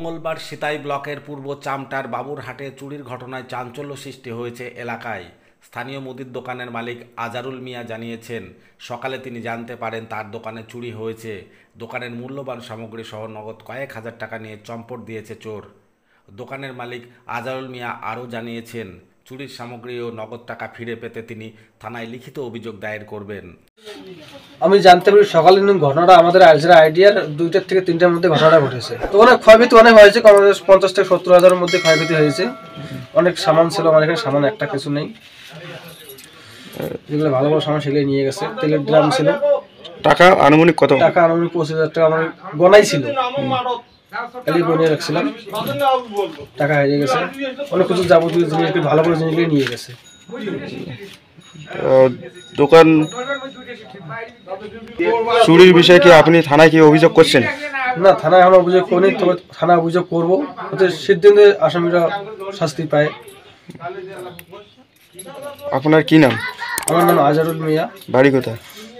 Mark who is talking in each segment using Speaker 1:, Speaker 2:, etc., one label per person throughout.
Speaker 1: মঙ্গলবার সিতাই ব্লকের পূর্ব চামটার বাবুরহাটে চুরির ঘটনায় চাঞ্চল্য সৃষ্টি হয়েছে এলাকায়। স্থানীয় মুদির দোকানের মালিক আজারুল মিয়া জানিয়েছেন, সকালে তিনি জানতে পারেন তার দোকানে চুরি হয়েছে। দোকানের মূল্যবান সামগ্রী সহ নগদ কয়েক হাজার টাকা নিয়ে চম্পট দিয়েছে চোর। দোকানের মালিক আজারুল মিয়া আরও জানিয়েছেন, চুরির সামগ্রী ও নগদ টাকা ফিরে পেতে তিনি থানায় লিখিত অভিযোগ দায়ের করবেন।
Speaker 2: আমি জানতে পারি সকালে ঘটনাটা আমাদের আইজারা আইডিয়ার 2টা থেকে 3টার মধ্যে ঘটনাটা ঘটেছে। তো অনেক ক্ষয়ক্ষতি অনেক হয়েছে, 50 থেকে 70 হাজারের মধ্যে ক্ষয়ক্ষতি হয়েছে। অনেক সামান ছিল, আমার এখানে সামান একটা কিছু নেই। যেগুলো ভালো ভালো সামান সেগুলো নিয়ে গেছে। তেলের ড্রাম ছিল।
Speaker 3: টাকা আনুমানিক কত?
Speaker 2: টাকা আনুমানিক 25,000 টাকা আমার গনাই ছিল, খালি গনিয়ে রাখছিলাম। টাকা হারিয়ে গেছে। অনেক কিছু যাবতীয় জিনিস, ভালো করে জিনিসগুলো নিয়ে গেছে।
Speaker 3: দোকান চুরির বিষয়ে কি আপনি থানায় কি অভিযোগ করছেন?
Speaker 2: না, থানায় আমরা অভিযোগ করিনি, তবে থানায় অভিযোগ করবো, যাতে সিদ্ধান্তে আসামিরা শাস্তি পায়।
Speaker 3: আপনার কি নাম?
Speaker 2: আমার নাম আজারুল মিয়া।
Speaker 3: বাড়ি কোথায়?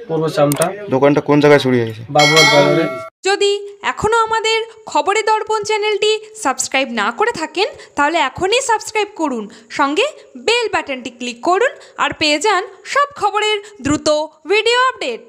Speaker 2: পূর্ব চামটা।
Speaker 3: দোকানটা কোন জায়গায় চুরি হয়েছে?
Speaker 2: বাবুরহাট বাজারে।
Speaker 4: যদি এখনও আমাদের খবরের দর্পণ চ্যানেলটি সাবস্ক্রাইব না করে থাকেন, তাহলে এখনই সাবস্ক্রাইব করুন, সঙ্গে বেল বাটনটি ক্লিক করুন আর পেয়ে যান সব খবরের দ্রুত ভিডিও আপডেট।